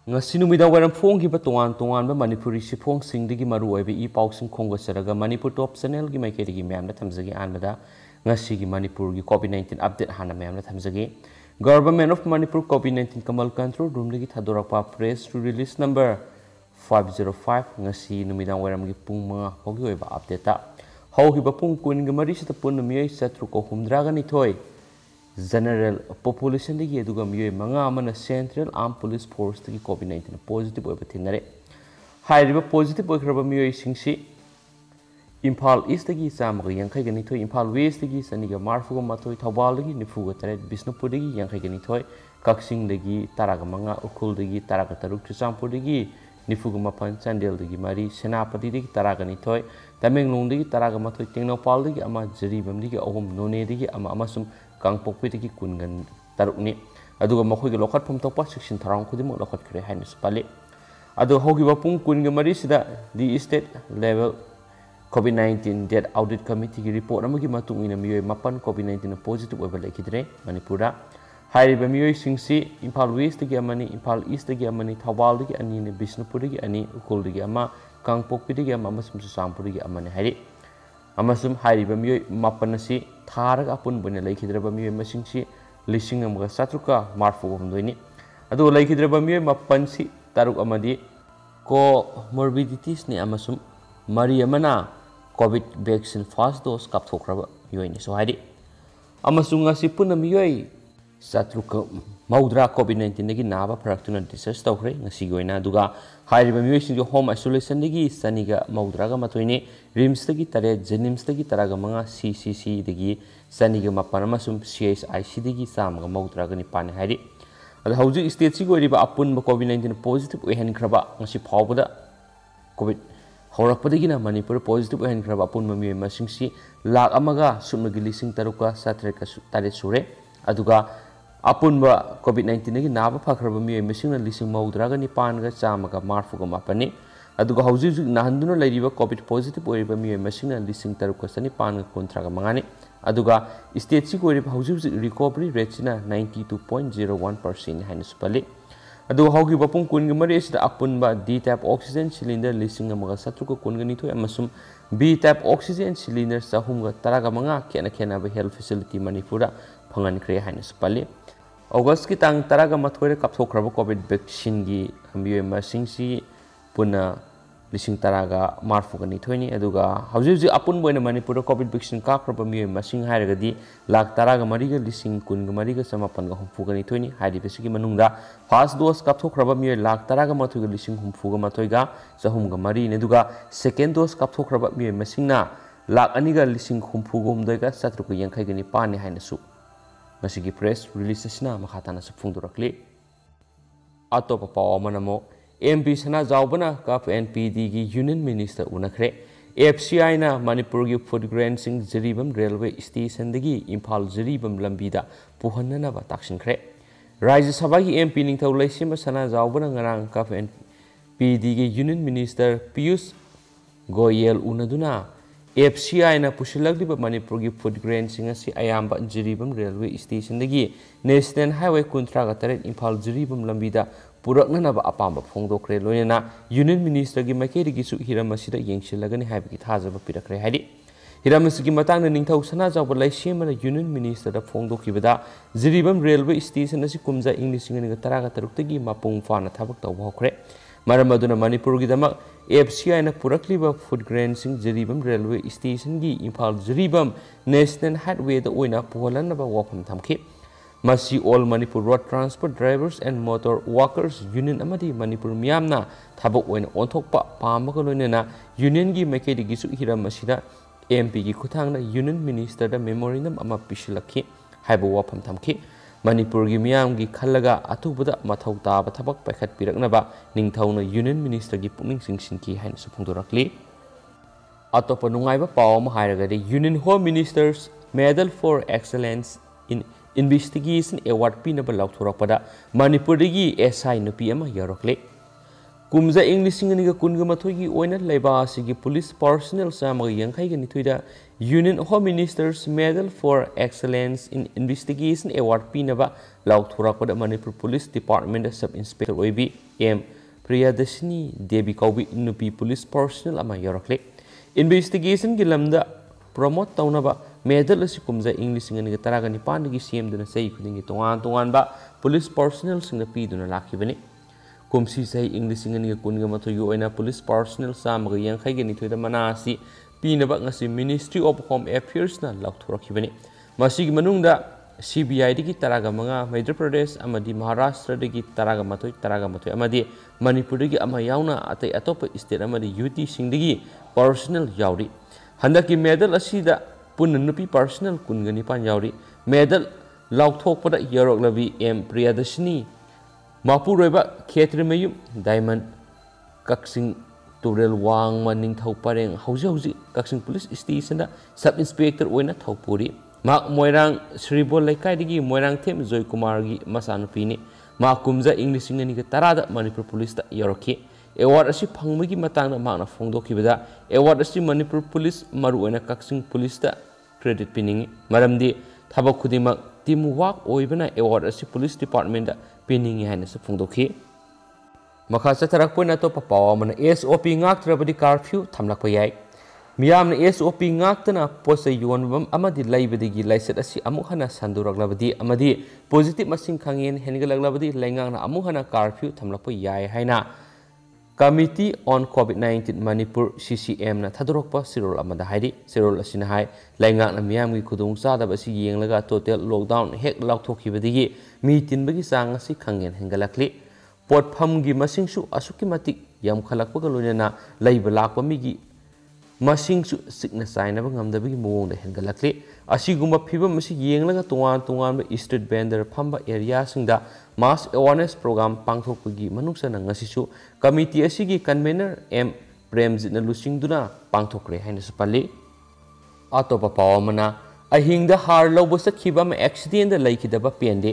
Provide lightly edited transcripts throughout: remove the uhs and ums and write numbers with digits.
ngasi numida waram phong gi ba tongan tongan ba manipuri sifong sing digi maru oibe I pauk sing khong gosaraga manipur top channel gi mai kedi gi mem na thamjagi anbada ngasi gi manipur gi covid-19 update hana mem na thamjagi government of manipur covid-19 kamal control room digi thadorakpa press release number 505 ngasi numida waram gi pung manga hogi oiba update ta hogi ba pung kun gi mari sita pun miyoi satru ko humdraga ni thoi general population digi eduga miyoi manga amana central armed police force digi covid-19 positive oiba thinare hairiba positive oikraba miyoi singsi Imphal East dagi chamaga yankai gani thoi Imphal West dagi saniga marfuga mathoi Thobal dagi nifuga taret Bisnupur dagi yankai gani thoi Kaksing dagi taraga manga Ukhul dagi taraga taruk Chusampur dagi nifuga mapan Chandel dagi mari Senapati dagi taraga ni thoi Tamenglong dagi taraga mathoi Tengnopal dagi ama Jiribam dagi ahum None dagi ama amasum Kangpokpi dagi kungan taruk ni aduga makhoi ga lokhat phom tokpa section tharang khudimo lokhat khre hain spali adu hogi ba pung kun ga mari sida the state level covid-19 death audit committee gi report amagi matung ina miyoi mapan covid-19 positive oiba lekidre manipura hairiba miyoi singsi Imphal West dagi amani Imphal East dagi amani Thobal dagi ani ne Bisnupur dagi ani Ukhul dagi ama Kangpokpi dagi ama amasum Chusampur dagi amani hairi amasum hairiba miyoi mapan asi tharaga apun bune lekhidraba miyoi masingsi lising amga satruka marfu homdoini adu lekhidraba miyoi mapan si taruk amadi ko morbidities ni amasum mari amana covid vaccine first dose kapthokraba yoini so haidi amasung asi puna miyoi satruka maudra covid-19 dagi naba praktuna research tawkhre ngasi goina duga hairiba miyoi sing home isolation dagi saniga maudra ga matoini rims dagi tare jenims dagi taraga manga ccc dagi saniga mapana masum chic dagi samga maudra ga ni pan hairi ad hauji state si goiriba apun covid-19 positive oihan khraba ngasi phawbada covid horakpadagina manipur positive oihan khraba apun miyoi masingsi lakh amaga sumnagi lising taruka satreka tare sure aduga apunba covid-19 nagi naba phakraba miyoi masingna lising maudra ga ni pan ga chamaga marfuga mapani aduga hauji nahanduna lairiba covid positive oiriba miyoi masingna lising taruka sani pan ga kontra ga mangani aduga state si goiriba hauji recovery rate sina 92.01% haina supali adu haugi bapung kun ga mari sida apunba D type oxygen cylinder lising amaga satruka kun ga ni thoi amasum B type oxygen cylinder sahum ga taraga manga khena ba health facility manipura phangan kre haina supali August ki tang taraga mathoi kapthokraba covid vaccine gi miyoi masingsi puna lising taraga marfuga ni thoini aduga hauji apun boina manipur covid vaccine kakraba miyoi masing hairagadi lakh taraga mariga lising kun ga mariga samapan ga humfuga ni thoini haidi besigi manungda first dose kapthokraba miyoi lakh taraga mathoi ga lising humfuga mathoi ga sahum ga mari ne duga second dose kapthokraba miyoi masingna lakh aniga lising humfuga humdoi ga satruku yankhai ga ni pani haina su masigi press release asina makhatana sufungdurakli atopa paw manamo MP sana jawbana kap NPD gi union minister unakhre FCI na manipur gi food grain sing jiribam railway station dagi Imphal jiribam lambida puhanna ba taksinkhre Rajya Sabha gi MP ningthau laisima sana jawbana ngarang kap NPD gi union minister Piyush Goyal unaduna FCI na pusilagdiba manipur gi food grain sing asi ayamba jiribam railway station dagi national highway kuntra ga taret Imphal jiribam lambida purakna na ba apamba phongdokre loina union minister gi makeri gi su hiramasida yengsilagani haibagi thajaba pirakre haidi hiramasigi matang na ningthau sana jawba laisema union minister da phongdokibada jiribam railway station asi kumja english ngi ga taraga tarukta mapung fana thabak tawba hokre maramaduna manipur gi dama FCI na purakliba food grain sing jiribam railway station gi Imphal jiribam national highway da oina puhalan ba wafam thamki Masi all Manipur road transport drivers and motor workers union amadi Manipur miyamna thabak oina onthokpa pamaga loinena union gi maikedi gi su hiram masida MP gi khuthangna union minister da memorandum ama pisilakhi haiba wafam thamki Manipur gi miyam gi khallaga atubada mathau taba thabak paikhat piraknaba ningthauna union minister gi pukning singsinki hain suphungdorakli atopa nungaiba pawma hairagadi union home ministers medal for excellence in investigation award pinaba lauthorakpada Manipur digi SI nupi ama yarokle ꯀꯨꯝꯖꯥ ꯏꯪ ꯂꯤꯁꯤꯡ ꯑꯅꯤꯒ ꯀꯨꯟꯒ ꯃꯥꯊꯣꯏꯒꯤ ꯑꯣꯏꯅ ꯂꯩꯕꯥꯛ ꯑꯁꯤꯒꯤ police personnel ꯆꯥꯝꯃꯒ ꯌꯥꯡꯈꯩꯒ ꯅꯤꯊꯣꯏꯗ Union Home Minister's Medal for Excellence in Investigation award ꯄꯤꯅꯕ ꯂꯥꯎꯊꯣꯔꯛꯄꯗ Manipur police department sub inspector ꯑꯣꯏꯕꯤ ꯑꯦꯝ ꯄ꯭ꯔꯤꯌꯥꯗꯁꯤꯅꯤ ꯗꯦꯕꯤ ꯀꯧꯕꯤ ꯅꯨꯄꯤ ꯄꯨꯂꯤꯁ ꯄꯥꯔꯁꯣꯅꯦꯜ ꯑꯃ ꯌꯥꯎꯔꯛꯂꯦ ꯏꯟꯚꯦꯁꯇꯤꯒꯦꯁꯟꯒꯤ ꯂꯝꯗ ꯄ꯭ꯔꯣꯃꯣꯠ ꯇꯧꯅꯕ ꯃꯦꯗꯜ ꯑꯁꯤ ꯀꯨꯝꯖꯥ ꯏꯪ ꯂꯤꯁꯤꯡ ꯑꯅꯤꯒ ꯇꯔꯥꯒ ꯅꯤꯄꯥꯟꯗꯒꯤ ꯁꯦꯝꯗꯨꯅ ꯆꯍꯤ ꯈꯨꯗꯤꯡꯒꯤ ꯇꯣꯉꯥꯟꯕ ꯄꯨꯂꯤꯁ ꯄꯥꯔꯁꯣꯅꯦꯜꯁꯤꯡꯗ ꯄꯤꯗꯨꯅ ꯂꯥꯛꯈꯤꯕꯅꯤ ꯀꯨꯝꯁꯤ ꯆꯍꯤ ꯏꯪ ꯂꯤꯁꯤꯡ ꯑꯅꯤꯒ ꯀꯨꯟꯒ ꯃꯥꯊꯣꯏꯒꯤ ꯑꯣꯏꯅ ꯄꯨꯂꯤꯁ ꯄꯥꯔꯁꯣꯅꯦꯜ ꯆꯥꯝꯃꯒ ꯌꯥꯡꯈꯩꯒ ꯅꯤꯊꯣꯏꯗ ꯃꯅꯥ ꯑꯁꯤ ꯄꯤꯅꯕ ꯉꯁꯤ ꯃꯤꯅꯤꯁꯇ꯭ꯔꯤ ꯑꯣꯐ ꯍꯣꯝ ꯑꯦꯐꯤꯌꯔꯁꯅ ꯂꯥꯎꯊꯣꯔꯛꯈꯤꯕꯅꯤ ꯃꯁꯤꯒꯤ ꯃꯅꯨꯡꯗ CBIꯗꯒꯤ 15 ꯃꯙ꯭ꯌ ꯄ꯭ꯔꯗꯦꯁ ꯑꯃꯗꯤ ꯃꯍꯥꯔꯥꯁꯇ꯭ꯔꯗꯒꯤ 13 ꯑꯃꯗꯤ ꯃꯅꯤꯄꯨꯔꯗꯒꯤ ꯑꯃ ꯌꯥꯎꯅ ꯑꯇꯩ ꯑꯇꯣꯞꯄ ꯁ꯭ꯇꯦꯠ ꯑꯃꯗꯤ UTꯁꯤꯡꯗꯒꯤ ꯄꯥꯔꯁꯣꯅꯦꯜ ꯌꯥꯎꯔꯤ ꯍꯟꯗꯛꯀꯤ ꯃꯦꯗꯜ ꯑꯁꯤꯗ ꯄꯨꯟꯅ ꯅꯨꯄꯤ ꯄꯥꯔꯁꯣꯅꯦꯜ 19 ꯌꯥꯎꯔꯤ ꯃꯦꯗꯜ ꯂꯥꯎꯊꯣꯛꯄꯗ ꯌꯥꯎꯔꯛꯂꯕꯤ ꯑꯦꯝ ꯄ꯭ꯔꯤꯌꯥꯗꯁꯤꯅꯤ ꯃꯄꯨꯔꯣꯏꯕ ꯈꯦꯇ꯭ꯔꯤꯃꯌꯨꯝ ꯗꯥꯏꯃꯟ ꯀꯛꯆꯤꯡ ꯇꯨꯔꯦꯜ ꯋꯥꯡꯃ ꯅꯤꯡꯊꯧ ꯄꯔꯦꯡ ꯍꯧꯖꯤꯛ ꯀꯛꯆꯤꯡ ꯄꯨꯂꯤꯁ ꯁ꯭ꯇꯦꯁꯟꯗ ꯁꯕ ꯏꯟꯁꯄꯦꯛꯇꯔ ꯑꯣꯏꯅ ꯊꯧꯄꯨꯔꯤ ꯃꯍꯥꯛ ꯃꯣꯏꯔꯥꯡ ꯁ꯭ꯔꯤꯕꯣꯜ ꯂꯩꯀꯥꯏꯗꯒꯤ ꯃꯣꯏꯔꯥꯡꯊꯦꯝ ꯖꯣꯏꯀꯨꯃꯥꯔꯒꯤ ꯃꯆꯥꯅꯨꯄꯤꯅꯤ ꯃꯍꯥꯛ ꯀꯨꯝꯖꯥ ꯏꯪ ꯂꯤꯁꯤꯡ ꯑꯅꯤꯒ ꯇꯔꯥꯗ ꯃꯅꯤꯄꯨꯔ ꯄꯨꯂꯤꯁꯇ ꯌꯥꯎꯔꯛꯈꯤ ꯑꯦꯋꯥꯔꯗ ꯑꯁꯤ ꯐꯪꯕꯒꯤ ꯃꯇꯥꯡꯗ ꯃꯍꯥꯛꯅ ꯐꯣꯡꯗꯣꯛꯈꯤꯕꯗ ꯑꯦꯋꯥꯔꯗ ꯑꯁꯤ ꯃꯅꯤꯄꯨꯔ ꯄꯨꯂꯤꯁ ꯃꯔꯨꯑꯣꯏꯅ ꯀꯛꯆꯤꯡ ꯄꯨꯂꯤꯁꯇ ꯀ꯭ꯔꯦꯗꯤꯠ ꯄꯤꯅꯤꯡꯏ ꯃꯔꯝꯗꯤ ꯊꯕꯛ ꯈꯨꯗꯤꯡꯃꯛ ꯇꯤꯝ ꯋꯥꯔꯛ ꯑꯣꯏꯕꯅ ꯑꯦꯋꯥꯔꯗ ꯑꯁꯤ ꯄꯨꯂꯤꯁ ꯗꯤꯄꯥꯔꯠꯃꯦꯟꯇ ꯄꯤꯅꯤꯡꯏ ꯍꯥꯏꯅꯁꯨ ꯐꯣꯡꯗꯣꯛꯈꯤ ꯃꯈꯥ ꯆꯠꯊꯔꯛꯄ ꯑꯇꯣꯞꯄ ꯄꯥꯎ ꯑꯃꯅ SOP ꯉꯥꯛꯇ꯭ꯔꯕꯗꯤ ꯀꯥꯔꯐ꯭ꯌꯨ ꯊꯝꯂꯛꯄ ꯌꯥꯏ ꯃꯤꯌꯥꯝꯅ SOP ꯉꯥꯛꯇꯅ ꯄꯣꯠꯆꯩ ꯌꯣꯟꯕ ꯑꯃꯗꯤ ꯂꯩꯕꯗꯒꯤ ꯂꯥꯏꯆꯠ ꯑꯁꯤ ꯑꯃꯨꯛ ꯍꯟꯅ ꯁꯟꯗꯣꯔꯛꯂꯕꯗꯤ ꯑꯃꯗꯤ ꯄꯣꯖꯤꯇꯤꯚ ꯃꯁꯤꯡ ꯈꯪꯍꯦꯟ ꯍꯦꯟꯒꯠꯂꯛꯂꯕꯗꯤ ꯂꯩꯉꯥꯛꯅ ꯑꯃꯨꯛ ꯍꯟꯅ ꯀꯥꯔꯐ꯭ꯌꯨ ꯊꯝꯂꯛꯄ ꯌꯥꯏ ꯍꯥꯏꯅ ꯀꯃꯤꯇꯤ ꯑꯣꯟ COVID-19 ꯃꯅꯤꯄꯨꯔ CCM ꯊꯥꯗꯣꯔꯛꯄ ꯆꯦꯔꯣꯜ ꯑꯃꯗ ꯍꯥꯏꯔꯤ ꯆꯦꯔꯣꯜ ꯑꯁꯤꯅ ꯍꯥꯏ ꯂꯩꯉꯥꯛꯅ ꯃꯤꯌꯥꯝꯒꯤ ꯈꯨꯗꯣꯡꯆꯥꯗꯕ ꯑꯁꯤ ꯌꯦꯡꯂꯒ ꯇꯣꯇꯦꯜ ꯂꯣꯛꯗꯥꯎꯟ ꯍꯦꯛ ꯂꯥꯎꯊꯣꯛꯈꯤꯕꯗꯒꯤ ꯃꯤ ꯇꯤꯟꯕꯒꯤ ꯆꯥꯡ ꯑꯁꯤ ꯈꯪꯍꯦꯟ ꯍꯦꯟꯒꯠꯂꯛꯂꯤ ꯄꯣꯠꯐꯝꯒꯤ ꯃꯁꯤꯡꯁꯨ ꯑꯁꯨꯛꯀꯤ ꯃꯇꯤꯛ ꯌꯥꯝꯈꯠꯂꯛꯄꯒ ꯂꯣꯏꯅꯅ ꯂꯩꯕ ꯂꯥꯛꯄ ꯃꯤꯒꯤ ꯃꯁꯤꯡꯁꯨ ꯆꯤꯛꯅ ꯆꯥꯏꯅꯕ ꯉꯝꯗꯕꯒꯤ ꯃꯑꯣꯡꯗ ꯍꯦꯟꯒꯠꯂꯛꯂꯤ ꯑꯁꯤꯒꯨꯝꯕ ꯐꯤꯚꯝ ꯑꯁꯤ ꯌꯦꯡꯂꯒ ꯇꯣꯉꯥꯟꯕ ꯁ꯭ꯇ꯭ꯔꯤꯠ ꯚꯦꯟꯗꯔ ꯐꯝꯕ ꯑꯦꯔꯤꯌꯥꯁꯤꯡꯗ ꯃꯥꯁ ꯑꯦꯋꯥꯔꯅꯦꯁ ꯄ꯭ꯔꯣꯒ꯭ꯔꯥꯝ ꯄꯥꯡꯊꯣꯛꯄꯒꯤ ꯃꯅꯨꯡꯆꯟꯅ ꯉꯁꯤꯁꯨ ꯀꯃꯤꯇꯤ ꯑꯁꯤꯒꯤ ꯀꯟꯚꯦꯅꯔ M ꯄ꯭ꯔꯦꯝꯖꯤꯠꯅ ꯂꯨꯆꯤꯡꯗꯨꯅ ꯄꯥꯡꯊꯣꯛꯈ꯭ꯔꯦ ꯍꯥꯏꯅꯁꯨ ꯄꯜꯂꯤ ꯑꯇꯣꯞꯄ ꯄꯥꯎ ꯑꯃꯅ ꯑꯍꯤꯡꯗ ꯍꯥꯔ ꯂꯧꯕ ꯆꯠꯈꯤꯕ ꯑꯃ ꯑꯦꯛꯁꯤꯗꯦꯟꯗ ꯂꯩꯈꯤꯗꯕ ꯄꯦꯟꯗꯦ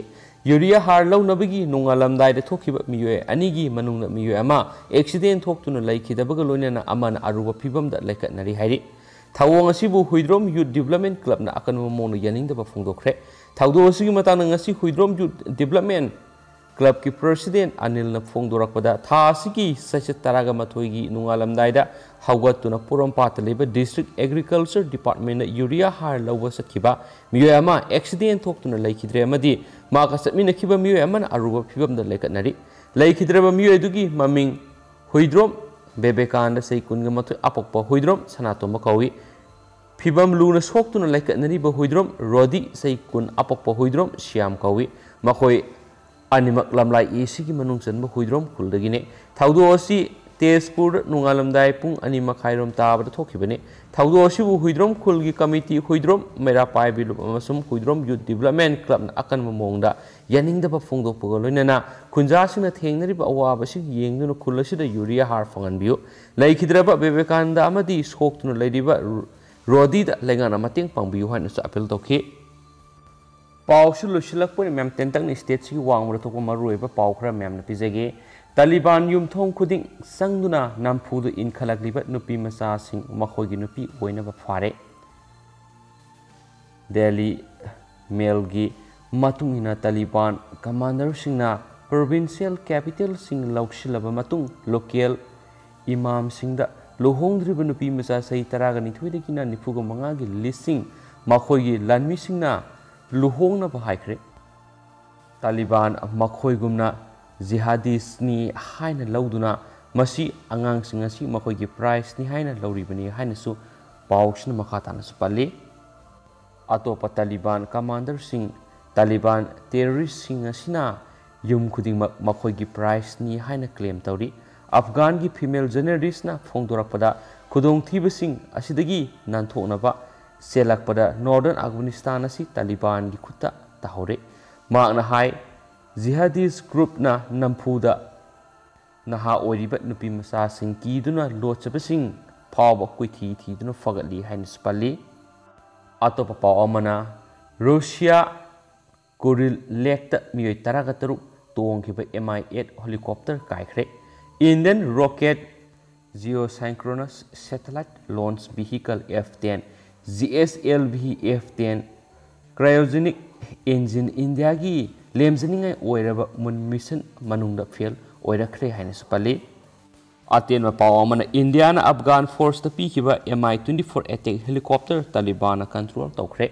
ꯌꯨꯔꯤꯌꯥ ꯍꯥꯔ ꯂꯧꯅꯕꯒꯤ ꯅꯣꯡꯉꯥꯜꯂꯝꯗꯥꯏꯗ ꯊꯣꯛꯈꯤꯕ ꯃꯤꯑꯣꯏ ꯑꯅꯤꯒꯤ ꯃꯅꯨꯡꯗ ꯃꯤꯑꯣꯏ ꯑꯃ ꯑꯦꯛꯁꯤꯗꯦꯟ ꯊꯣꯛꯇꯨꯅ ꯂꯩꯈꯤꯗꯕꯒ ꯂꯣꯏꯅꯅ ꯑꯃꯅ ꯑꯔꯨꯕ ꯐꯤꯚꯝꯗ ꯂꯩꯈꯠꯅꯔꯤ ꯍꯥꯏꯔꯤ ꯊꯧꯑꯣꯡ ꯑꯁꯤꯕꯨ ꯍꯨꯏꯗ꯭ꯔꯣꯝ ꯌꯨꯠ ꯗꯤꯕꯦꯂꯞꯃꯦꯟꯠ ꯀ꯭ꯂꯕꯅ ꯑꯀꯟꯕ ꯃꯑꯣꯡꯗ ꯌꯥꯅꯤꯡꯗꯕ ꯐꯣꯡꯗꯣꯛꯈ꯭ꯔꯦ ꯊꯧꯗꯣꯛ ꯑꯁꯤꯒꯤ ꯃꯇꯥꯡꯗ ꯉꯁꯤ ꯍꯨꯏꯗ꯭ꯔꯣꯝ ꯌꯨꯠ ꯗꯤꯕꯦꯂꯞꯃꯦꯟꯠ क्लब की प्रेसिडेंट अनिल फोंदोरकपदा था की सैसे 13 नोंगालमदायदा हौगतुना पोरमपात लेब डिस्ट्रिक्ट एग्रीकल्चर डिपार्टमेंट यूरिया हार लौब सखिबा मियोय अमा एक्सीडेंट थोक्तुना लैखिद्रे अमदि माका चटमिनखिबा मियोय अमना अरुबा फिबमदा लैखतनरि लैखिद्रबा मियोय दुगी ममिंग हुइद्रोम बेबेकांद सै कुनगा मथोय अपokpa हुइद्रोम सनातोम कौई फिबम लूना सोक्तुना लैखतनरिबा हुइद्रोम रोदी सै कुन अपokpa हुइद्रोम श्याम कौई मखोय अनिमक लमलाई एसी मनुंग चनब हुइद्रोम खुलदगिने थौदो असि तेजपुर नोंगालमदाय पुंग अनि मखाइरोम ताबदा थोखिबने थौदो असिबु हुइद्रोम खुलगी कमिटी हुइद्रोम मेरा पाइबिलु अमसुम हुइद्रोम यूथ डेवलपमेंट क्लब अकन मोंगदा यानिंगदबा फोंगदोकपगा लोइनना खुंजासिंगना थेंगनरिबा अवाबसि येंगदुना खुलसिदा यूरिया हार फंगनबियु लैखिद्रबा बेबेकांदा अमदि सोक्तुना लैरिबा रोदीदा लेंगाना मतेंग पांगबियु हाइनसु अपील तौखि पाउसु लुसिलकपुर मैम तेंतंग स्टेट की वांगबड़ थोक मरुएबा पाउ खरा मैम पिजगे तालिबान युमथोंग खुदिंग संगदुना नामफुदु इनखलकलिबा नुपी मचासिंग मखोगी नुपी ओइनबा फारे दिल्ली मेलगी मतुंगिना तालिबान कमांडर सिंगना प्रोविंशियल कैपिटल सिंग लौसिलबा मतुंग लोकल इमाम सिंगदा लोहोंद्रिबा नुपी मचा सही 13 निफुगा मंगागी लिसिंग मखोगी लानमी सिंगना लुहोंगना बहाइख्रे तालिबान मखोइगुमना जिहादीसनी हाइना लौदुना मसी आंगांसिंग असि मखोइगी प्राइसनी हाइना लौरिबनी हाइनासु पाउसना मखातानासु पल्ली अतोपा तालिबान कमांडर सिंग तालिबान टेररिस्ट सिंग असिना युम खुदिंगमक मखोइगी प्राइसनी हाइना क्लेम तौरी अफगान की फीमेल जर्नलिस्टना फोंदोरकपदा खुदोंथीबसिंग असिदगी नानथोकनबा सेलकपदा नॉर्दर्न अफगानिस्तान असी तालिबान की खुत्ता तहौरे मागना हाई जिहादीस ग्रुप ना नंफुदा नहा ओरिबा नुपी मसा सिंग कीदुना लोचबसिंग फाव कुइथी थीदुना फगली हाइनस पल्ली अतोप पाव अमना रूसिया कुरिल लेक मियोय 13 तोंखिबा MI-8 हेलीकॉप्टर काइख्रे Indian Rocket Geosynchronous Satellite Launch Vehicle F-10 GSLV F-10 Cryogenic Engine India की लेमजनिंग ओइरब मुन मिशन मनुंग फेल ओइरखरे हाइन सुपली अतेन पाव इंडिया अफगान फोर्स पीखिबा MI-24 attack helicopter Taliban control तौखरे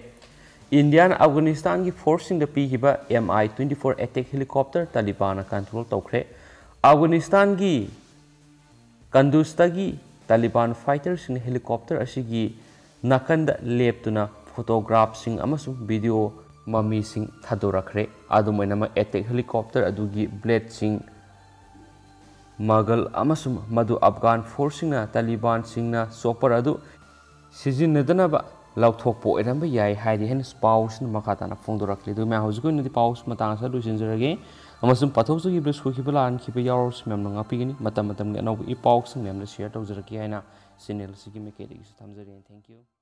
इंडिया अफगानिस्तान की फोर्स पीखिबा MI-24 attack helicopter Taliban control तौखरे अफगानिस्तान की कंदूसतगी तालिबान फाइटर्स हेलीकॉप्टर असिगी नाकंद लेपतुना फोटोग्राफ्सिंग अमसुंग वीडियो ममी सिंह थादोरखरे अदुमैनम अटैक हेलीकॉप्टर अदुगी ब्लेड सिंह मगल अमसुंग मधु अफगान फोर्सिंगना तालिबान सिंगना चॉपर अदु सिजिनदनबा लौथोकपो ओइरंबा याय हाइदि हेन पाउसन मखाताना फोंदोरखले दु मै हौजुगुनदि पाउस मतांसा लुसिनजरगे अमसुंग पथौसुगी ब्लसखिबला आनखिबा यावरस मेमना ngaपिगनि मतम मतम ने अनौ इ पाउसन मेमना शेयर तौजरके हाइना चैनल सिगी मेकेडिस थमजरे थैंक यू